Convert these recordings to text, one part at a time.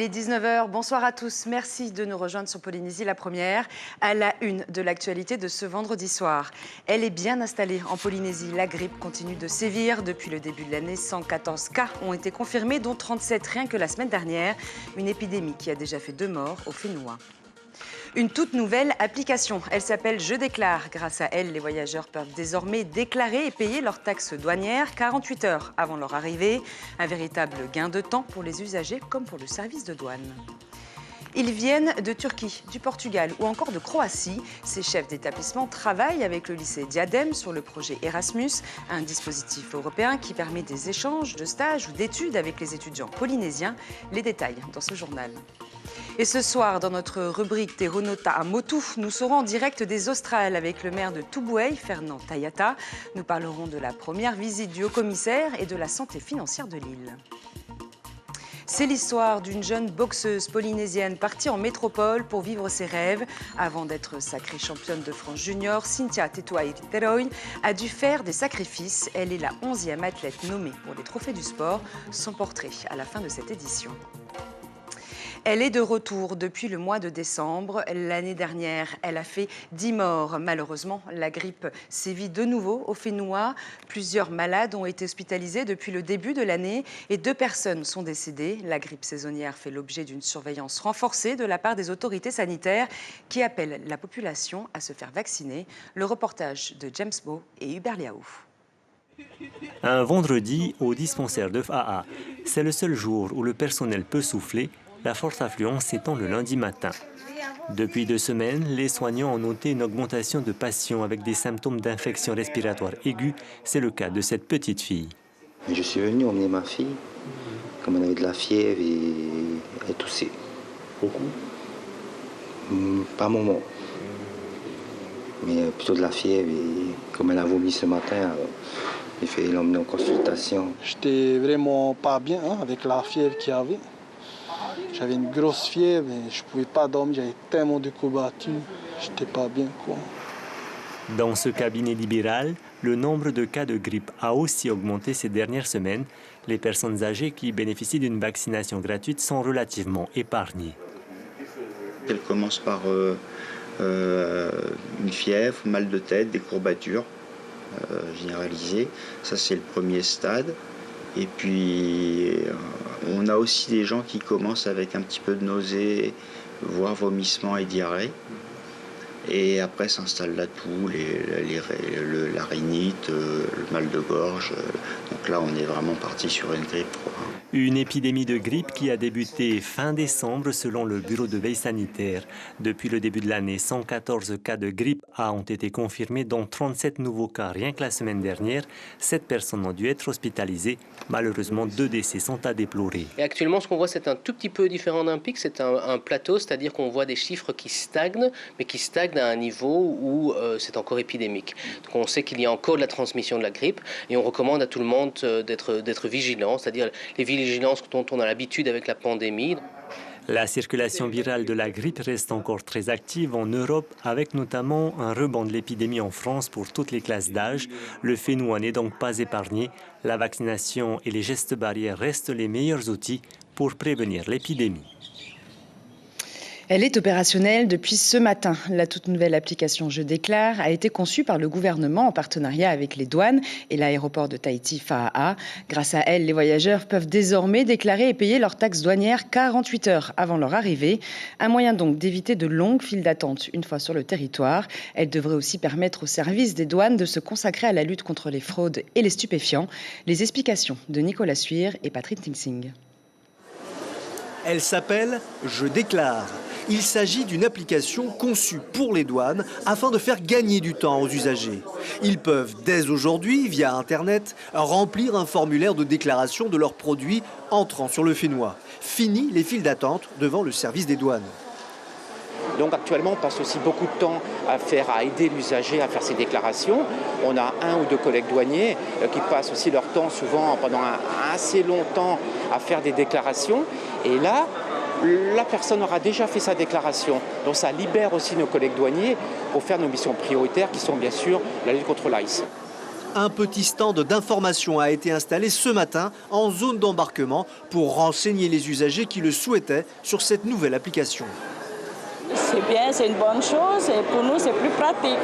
Il est 19 h, bonsoir à tous. Merci de nous rejoindre sur Polynésie la première, à la une de l'actualité de ce vendredi soir. Elle est bien installée en Polynésie. La grippe continue de sévir. Depuis le début de l'année, 114 cas ont été confirmés, dont 37 rien que la semaine dernière. Une épidémie qui a déjà fait 2 morts au Fénois. Une toute nouvelle application. Elle s'appelle Je déclare. Grâce à elle, les voyageurs peuvent désormais déclarer et payer leurs taxes douanières 48 heures avant leur arrivée. Un véritable gain de temps pour les usagers comme pour le service de douane. Ils viennent de Turquie, du Portugal ou encore de Croatie. Ces chefs d'établissement travaillent avec le lycée Diadème sur le projet Erasmus, un dispositif européen qui permet des échanges de stages ou d'études avec les étudiants polynésiens. Les détails dans ce journal. Et ce soir, dans notre rubrique Te Honota à Motu, nous serons en direct des Australes avec le maire de Tubuai, Fernand Tayata. Nous parlerons de la première visite du haut-commissaire et de la santé financière de l'île. C'est l'histoire d'une jeune boxeuse polynésienne partie en métropole pour vivre ses rêves. Avant d'être sacrée championne de France junior, Cynthia Tetuai-Teroy a dû faire des sacrifices. Elle est la 11e athlète nommée pour les trophées du sport. Son portrait à la fin de cette édition. Elle est de retour depuis le mois de décembre. L'année dernière, elle a fait 10 morts. Malheureusement, la grippe sévit de nouveau au Fénois. Plusieurs malades ont été hospitalisés depuis le début de l'année et 2 personnes sont décédées. La grippe saisonnière fait l'objet d'une surveillance renforcée de la part des autorités sanitaires qui appellent la population à se faire vacciner. Le reportage de James Beau et Hubert Liaou. Un vendredi au dispensaire de Faa. C'est le seul jour où le personnel peut souffler. La forte affluence s'étend le lundi matin. Depuis 2 semaines, les soignants ont noté une augmentation de patients avec des symptômes d'infection respiratoire aiguë. C'est le cas de cette petite fille. Je suis venu emmener ma fille, comme elle avait de la fièvre et elle toussait. Beaucoup Pas un moment. Mais plutôt de la fièvre et comme elle a vomi ce matin, il fait l'emmener en consultation. J'étais vraiment pas bien avec la fièvre qu'il y avait. J'avais une grosse fièvre et je ne pouvais pas dormir, j'avais tellement de courbatures, j'étais pas bien quoi. Dans ce cabinet libéral, le nombre de cas de grippe a aussi augmenté ces dernières semaines. Les personnes âgées qui bénéficient d'une vaccination gratuite sont relativement épargnées. Elle commence par une fièvre, mal de tête, des courbatures généralisées. Ça, c'est le premier stade. Et puis, on a aussi des gens qui commencent avec un petit peu de nausée, voire vomissement et diarrhée. Et après s'installe la toux, la rhinite, le mal de gorge. Donc là, on est vraiment parti sur une grippe. Une épidémie de grippe qui a débuté fin décembre selon le Bureau de veille sanitaire. Depuis le début de l'année, 114 cas de grippe A ont été confirmés, dont 37 nouveaux cas rien que la semaine dernière. 7 personnes ont dû être hospitalisées. Malheureusement, 2 décès sont à déplorer. Et actuellement, ce qu'on voit, c'est un tout petit peu différent d'un pic. C'est un plateau, c'est-à-dire qu'on voit des chiffres qui stagnent, mais qui stagnent à un niveau où c'est encore épidémique. Donc on sait qu'il y a encore de la transmission de la grippe et on recommande à tout le monde d'être vigilant, c'est-à-dire les vigilances dont on a l'habitude avec la pandémie. La circulation virale de la grippe reste encore très active en Europe, avec notamment un rebond de l'épidémie en France pour toutes les classes d'âge. Le Fénois n'est donc pas épargné. La vaccination et les gestes barrières restent les meilleurs outils pour prévenir l'épidémie. Elle est opérationnelle depuis ce matin. La toute nouvelle application Je déclare a été conçue par le gouvernement en partenariat avec les douanes et l'aéroport de Tahiti Faa'a. Grâce à elle, les voyageurs peuvent désormais déclarer et payer leurs taxes douanières 48 heures avant leur arrivée. Un moyen donc d'éviter de longues files d'attente une fois sur le territoire. Elle devrait aussi permettre aux services des douanes de se consacrer à la lutte contre les fraudes et les stupéfiants. Les explications de Nicolas Suire et Patrick Tingsing. Elle s'appelle Je déclare. Il s'agit d'une application conçue pour les douanes afin de faire gagner du temps aux usagers. Ils peuvent dès aujourd'hui, via Internet, remplir un formulaire de déclaration de leurs produits entrant sur le Fénois. Fini les files d'attente devant le service des douanes. Donc actuellement, on passe aussi beaucoup de temps à aider l'usager à faire ses déclarations. On a 1 ou 2 collègues douaniers qui passent aussi leur temps, souvent pendant assez longtemps, à faire des déclarations. Et là, la personne aura déjà fait sa déclaration. Donc ça libère aussi nos collègues douaniers pour faire nos missions prioritaires qui sont bien sûr la lutte contre l'ICE. Un petit stand d'information a été installé ce matin en zone d'embarquement pour renseigner les usagers qui le souhaitaient sur cette nouvelle application. C'est bien, c'est une bonne chose et pour nous c'est plus pratique.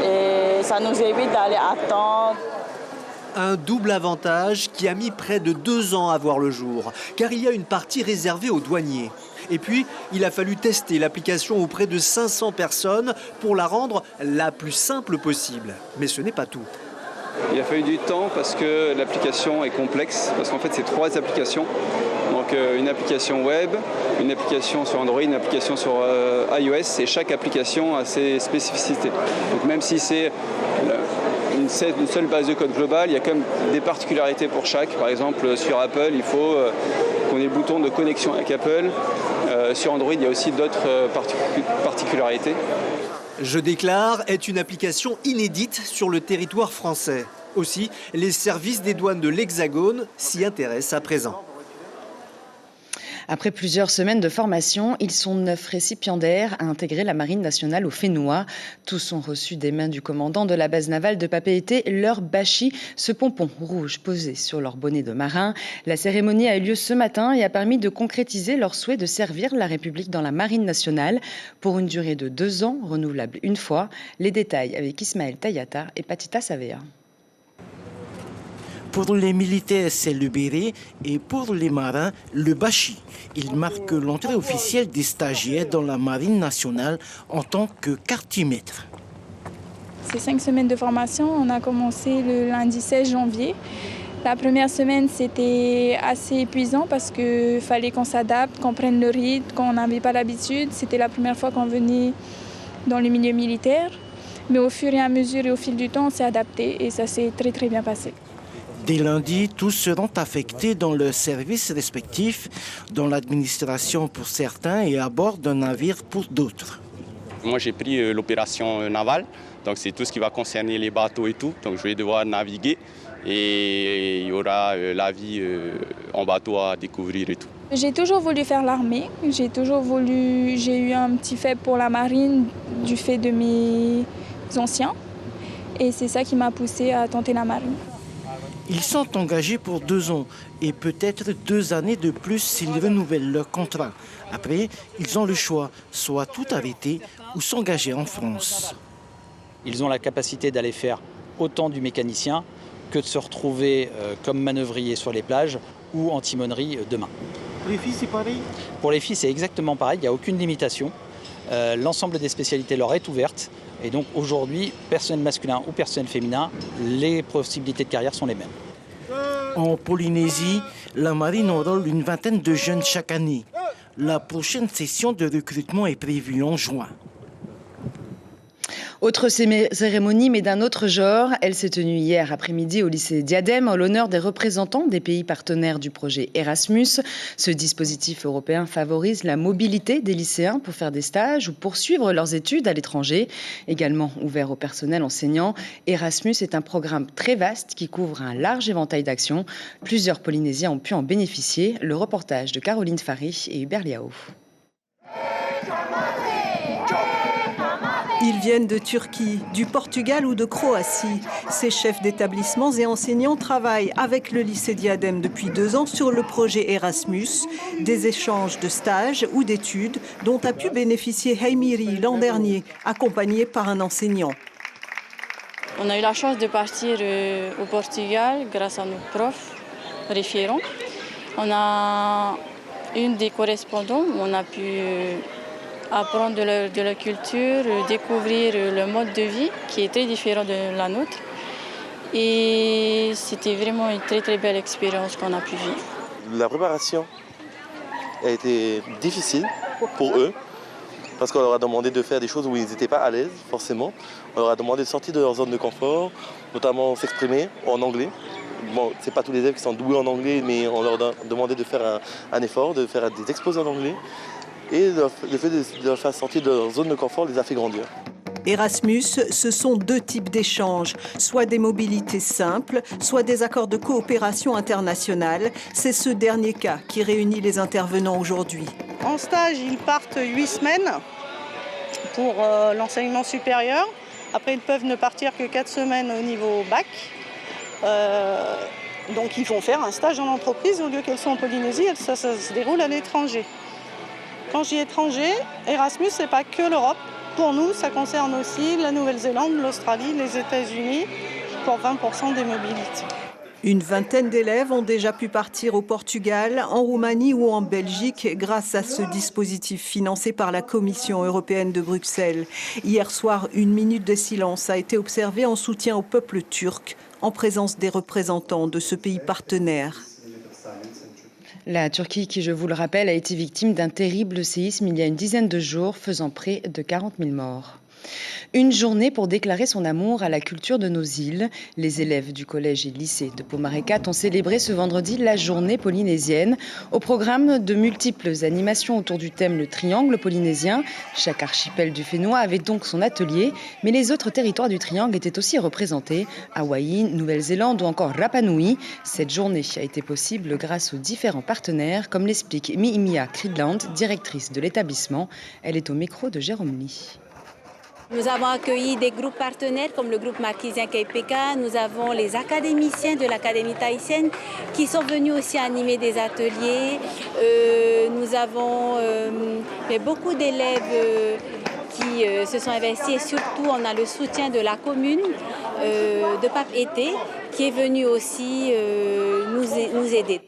Et ça nous évite d'aller attendre. Un double avantage qui a mis près de 2 ans à voir le jour, car il y a une partie réservée aux douaniers. Et puis, il a fallu tester l'application auprès de 500 personnes pour la rendre la plus simple possible. Mais ce n'est pas tout. Il a fallu du temps parce que l'application est complexe, parce qu'en fait c'est 3 applications. Donc une application web, une application sur Android, une application sur iOS, et chaque application a ses spécificités. Donc même si c'est une seule base de code globale, il y a quand même des particularités pour chaque. Par exemple, sur Apple, il faut qu'on ait le bouton de connexion avec Apple. Sur Android, il y a aussi d'autres particularités. Je déclare est une application inédite sur le territoire français. Aussi, les services des douanes de l'Hexagone s'y intéressent à présent. Après plusieurs semaines de formation, ils sont 9 récipiendaires à intégrer la Marine nationale au Fénois. Tous ont reçu des mains du commandant de la base navale de Papeete leur bachi, ce pompon rouge posé sur leur bonnet de marin. La cérémonie a eu lieu ce matin et a permis de concrétiser leur souhait de servir la République dans la Marine nationale pour une durée de 2 ans, renouvelable une fois. Les détails avec Ismaël Tayata et Patita Savea. Pour les militaires, c'est le béret et pour les marins, le bachi. Il marque l'entrée officielle des stagiaires dans la Marine nationale en tant que quartier-maître. Ces 5 semaines de formation, on a commencé le lundi 16 janvier. La première semaine, c'était assez épuisant parce qu'il fallait qu'on s'adapte, qu'on prenne le rythme, qu'on n'avait pas l'habitude. C'était la première fois qu'on venait dans le milieu militaire. Mais au fur et à mesure et au fil du temps, on s'est adapté et ça s'est très bien passé. Dès lundi, tous seront affectés dans leurs services respectifs, dans l'administration pour certains et à bord d'un navire pour d'autres. Moi, j'ai pris l'opération navale, donc c'est tout ce qui va concerner les bateaux et tout. Donc je vais devoir naviguer et il y aura la vie en bateau à découvrir et tout. J'ai toujours voulu faire l'armée, j'ai eu un petit faible pour la marine du fait de mes anciens et c'est ça qui m'a poussée à tenter la marine. Ils sont engagés pour 2 ans et peut-être 2 années de plus s'ils renouvellent leur contrat. Après, ils ont le choix, soit tout arrêter ou s'engager en France. Ils ont la capacité d'aller faire autant du mécanicien que de se retrouver comme manœuvrier sur les plages ou en timonerie demain. Pour les filles, c'est pareil ? Pour les filles, c'est exactement pareil, il n'y a aucune limitation. L'ensemble des spécialités leur est ouverte. Et donc aujourd'hui, personnel masculin ou personnel féminin, les possibilités de carrière sont les mêmes. En Polynésie, la marine enrôle une vingtaine de jeunes chaque année. La prochaine session de recrutement est prévue en juin. Autre cérémonie, mais d'un autre genre, elle s'est tenue hier après-midi au lycée Diadème en l'honneur des représentants des pays partenaires du projet Erasmus. Ce dispositif européen favorise la mobilité des lycéens pour faire des stages ou poursuivre leurs études à l'étranger. Également ouvert au personnel enseignant, Erasmus est un programme très vaste qui couvre un large éventail d'actions. Plusieurs Polynésiens ont pu en bénéficier. Le reportage de Caroline Fary et Hubert Liao. Ils viennent de Turquie, du Portugal ou de Croatie. Ces chefs d'établissements et enseignants travaillent avec le lycée Diadème depuis 2 ans sur le projet Erasmus, des échanges de stages ou d'études dont a pu bénéficier Heimiri l'an dernier, accompagné par un enseignant. On a eu la chance de partir au Portugal grâce à nos profs référents. On a une des correspondants où on a pu apprendre de leur culture, découvrir le mode de vie qui est très différent de la nôtre. Et c'était vraiment une très belle expérience qu'on a pu vivre. La préparation a été difficile pour eux parce qu'on leur a demandé de faire des choses où ils n'étaient pas à l'aise forcément. On leur a demandé de sortir de leur zone de confort, notamment s'exprimer en anglais. Bon, ce n'est pas tous les élèves qui sont doués en anglais, mais on leur a demandé de faire un effort, de faire des exposés en anglais. Et le fait de leur faire sortir de leur zone de confort les a fait grandir. Erasmus, ce sont 2 types d'échanges, soit des mobilités simples, soit des accords de coopération internationale. C'est ce dernier cas qui réunit les intervenants aujourd'hui. En stage, ils partent 8 semaines pour l'enseignement supérieur Après, ils peuvent ne partir que 4 semaines au niveau bac. Donc ils vont faire un stage en entreprise au lieu qu'elles soient en Polynésie, ça se déroule à l'étranger. Quand je dis étranger, Erasmus, ce n'est pas que l'Europe. Pour nous, ça concerne aussi la Nouvelle-Zélande, l'Australie, les États-Unis, pour 20% des mobilités. Une vingtaine d'élèves ont déjà pu partir au Portugal, en Roumanie ou en Belgique grâce à ce dispositif financé par la Commission européenne de Bruxelles. Hier soir, une minute de silence a été observée en soutien au peuple turc, en présence des représentants de ce pays partenaire. La Turquie, qui, je vous le rappelle, a été victime d'un terrible séisme il y a une dizaine de jours, faisant près de 40 000 morts. Une journée pour déclarer son amour à la culture de nos îles. Les élèves du collège et lycée de Paumarecat ont célébré ce vendredi la journée polynésienne. Au programme, de multiples animations autour du thème le triangle polynésien. Chaque archipel du Fénois avait donc son atelier, mais les autres territoires du triangle étaient aussi représentés. Hawaï, Nouvelle-Zélande ou encore Rapa Nui. Cette journée a été possible grâce aux différents partenaires, comme l'explique Mihimia Cridland, directrice de l'établissement. Elle est au micro de Jérôme Lee. Nous avons accueilli des groupes partenaires comme le groupe Marquisien KPK. Nous avons les académiciens de l'Académie tahitienne qui sont venus aussi animer des ateliers. Nous avons beaucoup d'élèves qui se sont investis et surtout on a le soutien de la commune de Papeete qui est venu aussi nous aider.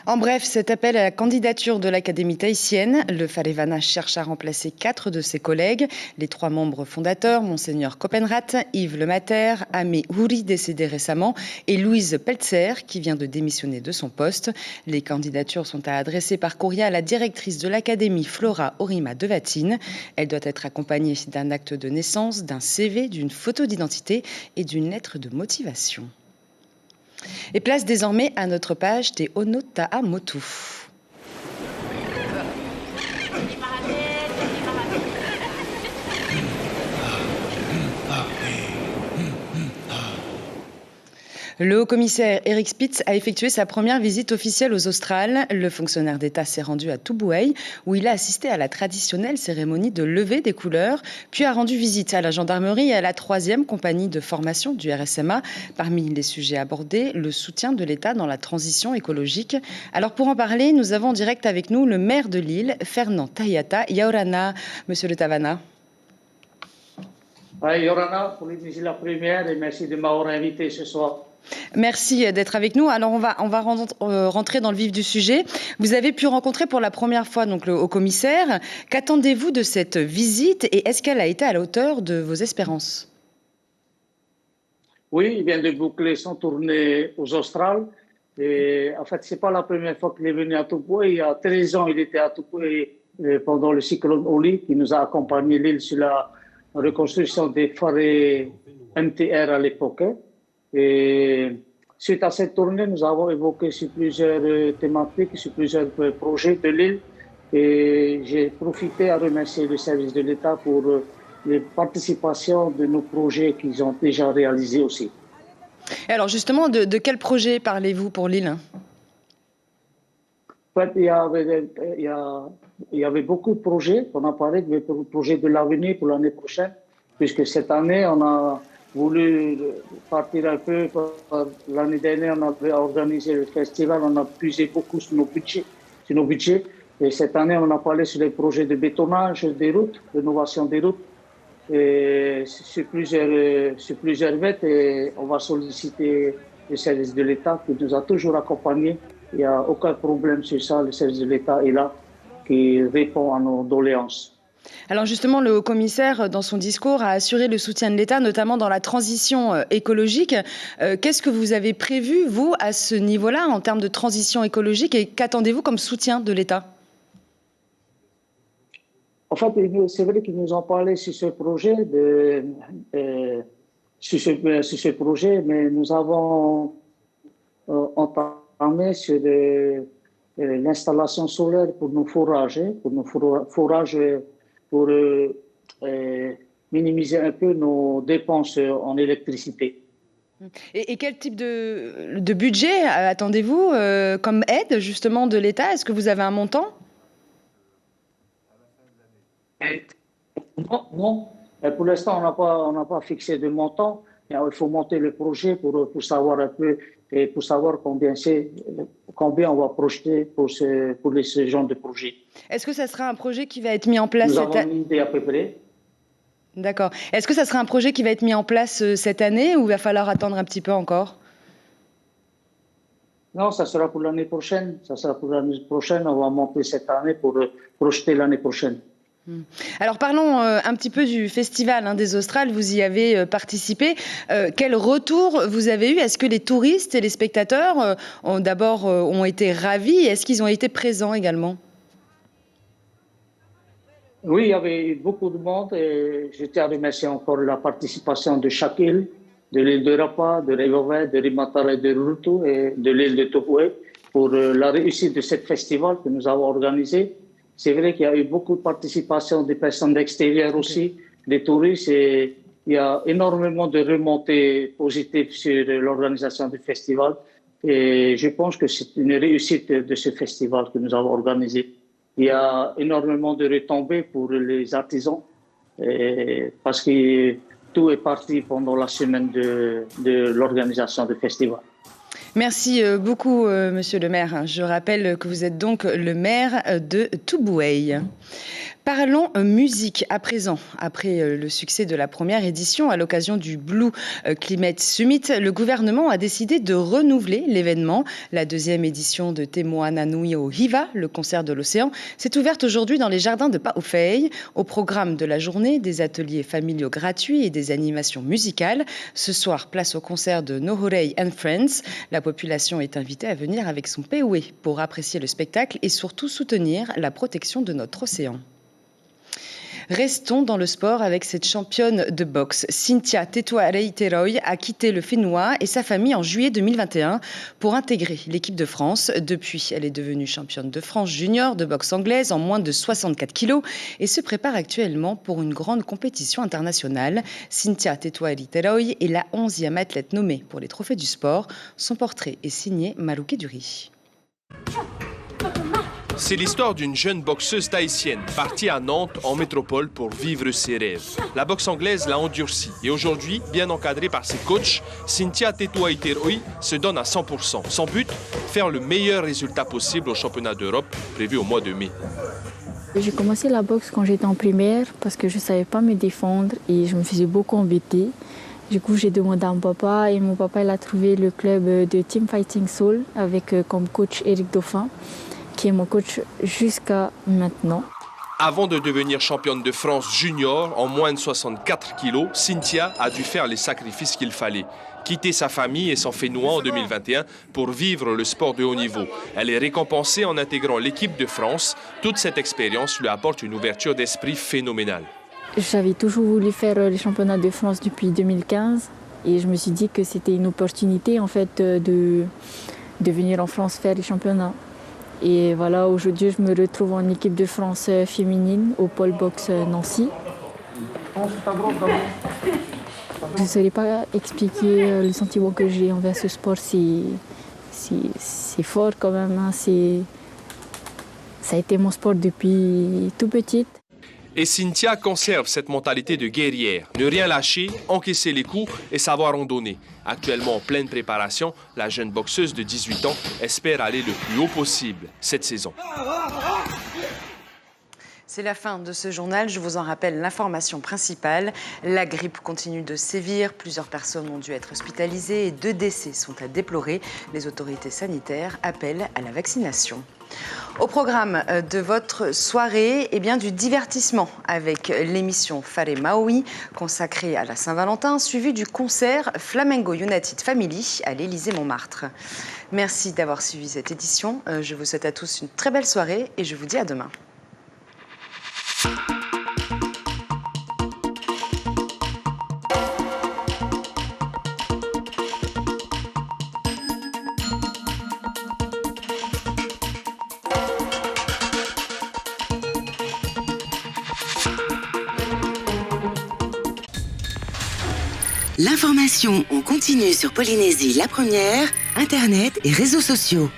En bref, cet appel à la candidature de l'Académie tahitienne, le Farevana cherche à remplacer 4 de ses collègues. Les 3 membres fondateurs, Monseigneur Copenrath, Yves Lemater, Amé Houri, décédé récemment, et Louise Peltzer, qui vient de démissionner de son poste. Les candidatures sont à adresser par courrier à la directrice de l'Académie, Flora Orima Devatine. Elle doit être accompagnée d'un acte de naissance, d'un CV, d'une photo d'identité et d'une lettre de motivation. Et place désormais à notre page des Ono Ta'a Motu. Le haut-commissaire Eric Spitz a effectué sa première visite officielle aux Australes. Le fonctionnaire d'État s'est rendu à Tubuai, où il a assisté à la traditionnelle cérémonie de levée des couleurs, puis a rendu visite à la gendarmerie et à la 3e compagnie de formation du RSMA. Parmi les sujets abordés, le soutien de l'État dans la transition écologique. Alors pour en parler, nous avons en direct avec nous le maire de l'île, Fernand Tahiyata Yaorana. Monsieur le Tavana. Yaorana, Polynésie la première, et merci de m'avoir invité ce soir. Merci d'être avec nous. Alors on va rentrer dans le vif du sujet. Vous avez pu rencontrer pour la première fois donc le haut-commissaire. Qu'attendez-vous de cette visite et est-ce qu'elle a été à la hauteur de vos espérances? Oui, il vient de boucler son tournée aux Australes. Et en fait, c'est pas la première fois qu'il est venu à Tubuai. Il y a 13 ans, il était à Tubuai pendant le cyclone Oli, qui nous a accompagné l'île sur la reconstruction des forêts MTR à l'époque. Et suite à cette tournée, nous avons évoqué sur plusieurs thématiques, sur plusieurs projets de l'île. Et j'ai profité à remercier le service de l'État pour les participations de nos projets qu'ils ont déjà réalisés aussi. Et alors justement, de quel projet parlez-vous pour l'île? En fait, il y avait beaucoup de projets. On a parlé des projets de l'avenir pour l'année prochaine, puisque cette année, on a voulu partir un peu. L'année dernière, on avait organisé le festival, on a puisé beaucoup sur nos budgets. Et cette année, on a parlé sur les projets de bétonnage des routes, rénovation des routes, et sur plusieurs vêtements. Et on va solliciter le service de l'État qui nous a toujours accompagnés. Il n'y a aucun problème sur ça. Le service de l'État est là, qui répond à nos doléances. Alors justement, le haut-commissaire, dans son discours, a assuré le soutien de l'État, notamment dans la transition écologique. Qu'est-ce que vous avez prévu, vous, à ce niveau-là, en termes de transition écologique, et qu'attendez-vous comme soutien de l'État? En fait, c'est vrai qu'ils nous ont parlé sur ce projet, sur ce projet, mais nous avons entamé sur l'installation solaire pour nos forages, pour minimiser un peu nos dépenses en électricité. Et quel type de budget attendez-vous comme aide justement de l'État? Est-ce que vous avez un montant? Non, Et pour l'instant, on n'a pas fixé de montant. Il faut monter le projet pour savoir un peu et pour savoir combien on va projeter pour ce genre de projet. Est-ce que ça sera un projet qui va être mis en place Nous avons une idée à peu près. D'accord. Est-ce que ça sera un projet qui va être mis en place cette année ou il va falloir attendre un petit peu encore? Non, ça sera pour l'année prochaine. Ça sera pour l'année prochaine. On va monter cette année pour projeter l'année prochaine. Alors parlons un petit peu du festival des Australes, vous y avez participé. Quel retour vous avez eu? Est-ce que les touristes et les spectateurs ont été ravis? Est-ce qu'ils ont été présents également? Oui, il y avait eu beaucoup de monde et je tiens à remercier encore la participation de chaque île, de l'île de Rapa, de Rehovot, de Rimatara et de Rutu et de l'île de Tupoué pour la réussite de ce festival que nous avons organisé. C'est vrai qu'il y a eu beaucoup de participation des personnes d'extérieur aussi, des touristes, et il y a énormément de remontées positives sur l'organisation du festival. Et je pense que c'est une réussite de ce festival que nous avons organisé. Il y a énormément de retombées pour les artisans, parce que tout est parti pendant la semaine de l'organisation du festival. Merci beaucoup, monsieur le maire. Je rappelle que vous êtes donc le maire de Tuboué. Parlons musique à présent. Après le succès de la première édition, à l'occasion du Blue Climate Summit, le gouvernement a décidé de renouveler l'événement. La deuxième édition de Te Moana Nui o Hiva, le concert de l'océan, s'est ouverte aujourd'hui dans les jardins de Paoufei. Au programme de la journée, des ateliers familiaux gratuits et des animations musicales. Ce soir, place au concert de Nohorei and Friends. La population est invitée à venir avec son peoué pour apprécier le spectacle et surtout soutenir la protection de notre océan. Restons dans le sport avec cette championne de boxe. Cynthia Tetuarei-Teroy a quitté le Fénois et sa famille en juillet 2021 pour intégrer l'équipe de France. Depuis, elle est devenue championne de France junior de boxe anglaise en moins de 64 kilos et se prépare actuellement pour une grande compétition internationale. Cynthia Tetuarei-Teroy est la 11e athlète nommée pour les trophées du sport. Son portrait est signé Malouké Duri. C'est l'histoire d'une jeune boxeuse tahitienne partie à Nantes en métropole pour vivre ses rêves. La boxe anglaise l'a endurcie et aujourd'hui, bien encadrée par ses coachs, Cynthia Tetuarei-Teroy se donne à 100%. Son but, faire le meilleur résultat possible au championnat d'Europe prévu au mois de mai. J'ai commencé la boxe quand j'étais en primaire parce que je ne savais pas me défendre et je me faisais beaucoup embêter. Du coup, j'ai demandé à mon papa et mon papa il a trouvé le club de Team Fighting Soul avec comme coach Eric Dauphin, qui est mon coach jusqu'à maintenant. Avant de devenir championne de France junior en moins de 64 kilos, Cynthia a dû faire les sacrifices qu'il fallait. Quitter sa famille et son Fénois en 2021 pour vivre le sport de haut niveau. Elle est récompensée en intégrant l'équipe de France. Toute cette expérience lui apporte une ouverture d'esprit phénoménale. J'avais toujours voulu faire les championnats de France depuis 2015 et je me suis dit que c'était une opportunité en fait de venir en France faire les championnats. Et voilà, aujourd'hui, je me retrouve en équipe de France féminine au pôle boxe Nancy. Je ne saurais pas expliquer le sentiment que j'ai envers ce sport. C'est fort quand même. Hein. Ça a été mon sport depuis tout petite. Et Cynthia conserve cette mentalité de guerrière. Ne rien lâcher, encaisser les coups et savoir en donner. Actuellement en pleine préparation, la jeune boxeuse de 18 ans espère aller le plus haut possible cette saison. C'est la fin de ce journal. Je vous en rappelle l'information principale. La grippe continue de sévir. Plusieurs personnes ont dû être hospitalisées et 2 décès sont à déplorer. Les autorités sanitaires appellent à la vaccination. Au programme de votre soirée, du divertissement avec l'émission Fare Maui consacrée à la Saint-Valentin, suivi du concert Flamengo United Family à l'Élysée-Montmartre. Merci d'avoir suivi cette édition. Je vous souhaite à tous une très belle soirée et je vous dis à demain. L'information en continu sur Polynésie la première, Internet et réseaux sociaux.